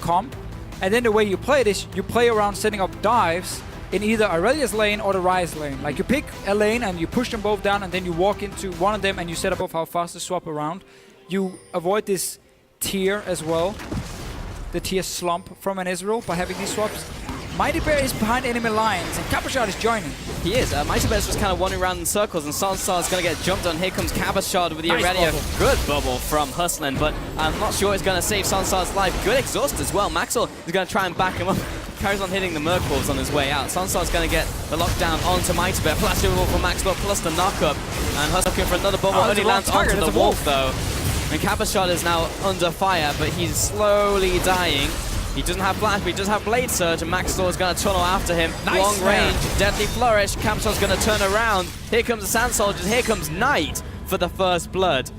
comp. And then the way you play it is you play around setting up dives in either Aurelia's lane or the Ryze lane. Like you pick a lane and you push them both down and then you walk into one of them and you set up how fast to swap around. You avoid this tier as well, the tier slump from an Israel by having these swaps. Mighty Bear is behind enemy lines and Kapashard is joining. He is. Mighty Bear's just kind of wandering around in circles and Sunstar is going to get jumped on. Here comes Kapashard with the Aurelia. Good bubble from Hustling, but I'm not sure it's going to save Sunstar's life. Good exhaust as well. Maxwell is going to try and back him up. Carries on hitting the Merkles on his way out. Sunstar's going to get the lockdown onto Mighty Bear. Flash removal from Maxwell plus the knockup. And Hustling looking for another bubble. Only lands onto the Wolf though. And Kapashard is now under fire, but he's slowly dying. He doesn't have Flash, but he does have Blade Surge, and Maxwell is going to tunnel after him. Nice. Long range, Deadly Flourish. Kapashard's going to turn around. Here comes the Sand Soldiers. Here comes Knight for the first blood.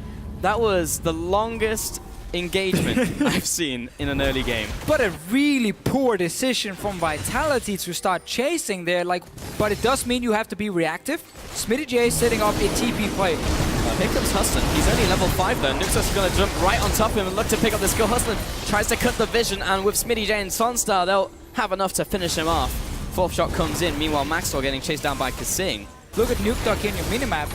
That was the longest engagement I've seen in an early game. But a really poor decision from Vitality to start chasing there. But it does mean you have to be reactive. Smitty J setting up a TP play. Here comes Hustlin. He's only level 5 though. Nuxus is going to jump right on top of him and look to pick up the skill. Hustlin tries to cut the vision, and with Smitty J and Sunstar, they'll have enough to finish him off. Fourth shot comes in. Meanwhile, Maxwell getting chased down by Kasing. Look at Nuke in your minimap.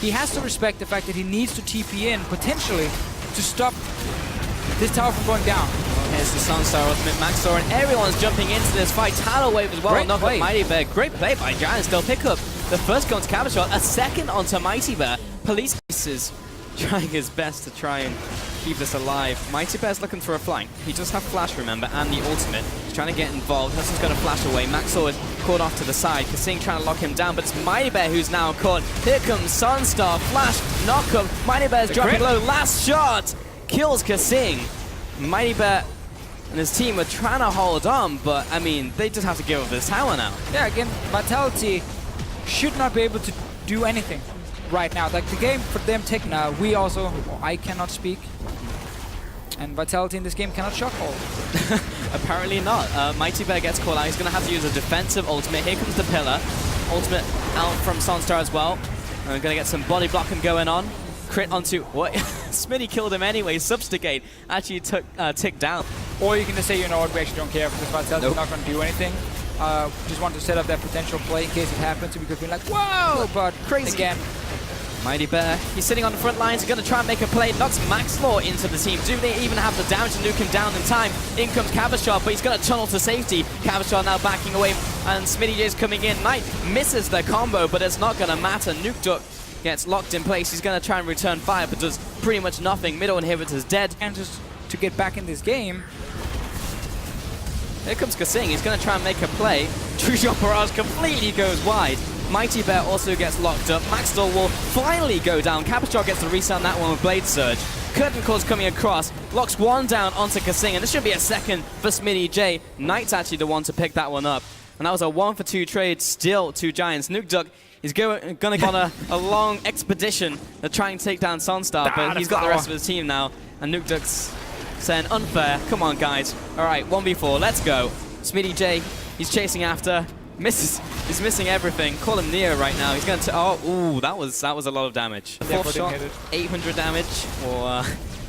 He has to respect the fact that he needs to TP in, potentially, to stop this tower from going down. Here's the Sunstar ultimate. Maxwell and everyone's jumping into this fight. Tidal Wave as well. Great knock play. up Mighty Bear. Great play by Giants. They'll pick up the first gun to Kapashard, a second onto Mighty Bear. Police is trying his best to try and keep this alive. Mighty Bear's looking for a flank. He does have Flash, remember, and the ultimate. He's trying to get involved. Hudson's going to flash away. Maxwell is caught off to the side. Kasing trying to lock him down, but it's Mighty Bear who's now caught. Here comes Sunstar. Flash, knock up. Mighty Bear's dropping low. Last shot kills Kasing. Mighty Bear and his team are trying to hold on, but I mean, they just have to give up this tower now. Yeah, again, Vitality should not be able to do anything right now. Like the game for them taken, I cannot speak. And Vitality in this game cannot shot call. Apparently not. Mighty Bear gets called out. He's going to have to use a defensive ultimate. Here comes the Pillar. Ultimate out from Sunstar as well. And we're going to get some body blocking going on. Crit onto what? Smitty killed him anyway. Substigate actually took ticked down. Or you can just say, you know what, we actually don't care because Vitality's not going to do anything. Just want to set up that potential play in case it happens, so we could be like, whoa! But crazy again. Mighty Bear, he's sitting on the front lines, he's going to try and make a play, knocks Maxlaw into the team. Do they even have the damage to nuke him down in time? In comes Kapashard, but he's going to tunnel to safety. Kapashard now backing away, and Smitty J is coming in. Knight misses the combo, but it's not going to matter. Nuke Duck gets locked in place. He's going to try and return fire, but does pretty much nothing. Middle inhibitor's dead. And just to get back in this game. Here comes Kasing, he's going to try and make a play. True Shot Barrage completely goes wide. Mighty Bear also gets locked up. Maxwell will finally go down. Kapashard gets the reset on that one with Blade Surge. Curtain Call's coming across, locks one down onto Kasing, and this should be a second for Smitty J. Knight's actually the one to pick that one up. And that was a 1-for-2 trade, still 2 Giants. Nuke Duck is going to go on a long expedition to try and take down Sunstar, but he's got the rest of his team now. And Nuke Duck's saying, unfair, come on guys. All right, 1v4, let's go. Smitty J, he's chasing after. Misses. He's missing everything. Call him Neo right now. He's going to... that was a lot of damage. The fourth shot, 800 damage. Will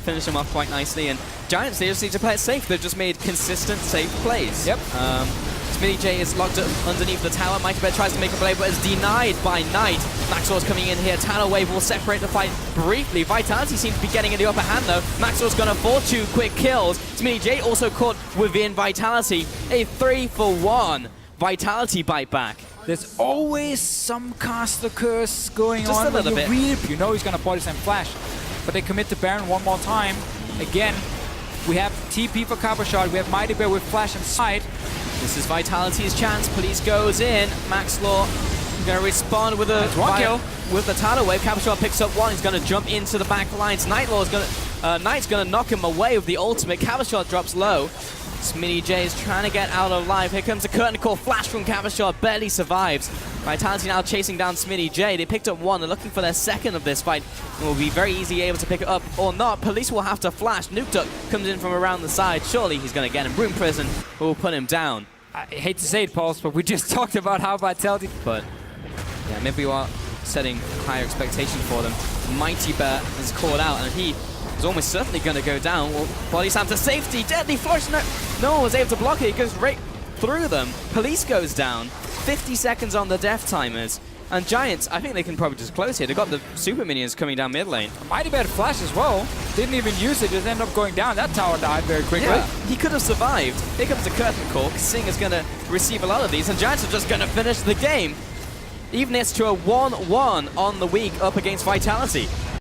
finish him off quite nicely. And Giants, they just need to play it safe. They've just made consistent, safe plays. Yep. Smitty J is locked up underneath the tower. Mighty Bear tries to make a play, but is denied by Knight. Maxwell's coming in here. Tidal Wave will separate the fight briefly. Vitality seems to be getting in the upper hand, though. Maxwell's going to fall 2 quick kills. Smitty J also caught within Vitality. A 3-for-1. Vitality bite back. There's always some caster curse going just on. A little bit. You know he's going to body slam Flash. But they commit to Baron one more time. Again, we have TP for Kapashard. We have Mighty Bear with Flash inside. This is Vitality's chance. Police goes in. Maxlaw going to respond with a one kill. With the Tidal Wave. Kapashard picks up one. He's going to jump into the back lines. Knight's going to knock him away with the ultimate. Kapashard drops low. Smitty J is trying to get out alive. Here comes a curtain call. Flash from Kapashard. Barely survives. Vitality now chasing down Smitty J. They picked up one. They're looking for their second of this fight. It will be very easy able to pick it up or not. Police will have to flash. Nuke Duck comes in from around the side. Surely he's going to get him. Room Prison will put him down. I hate to say it, Pulse, but we just talked about how Vitality... But, yeah, maybe we are setting higher expectations for them. Mighty Bear is called out, and he was almost certainly going to go down. Well, Body Slam to safety. Deadly flush. No one was able to block it. It goes right through them. Police goes down. 50 seconds on the death timers. And Giants, I think they can probably just close here. They've got the super minions coming down mid lane. Mighty Bear flash as well. Didn't even use it, just ended up going down. That tower died very quickly. Yeah, he could have survived. Here comes the curtain call. Sing is going to receive a lot of these, and Giants are just going to finish the game. Even it's to a 1-1 on the week up against Vitality.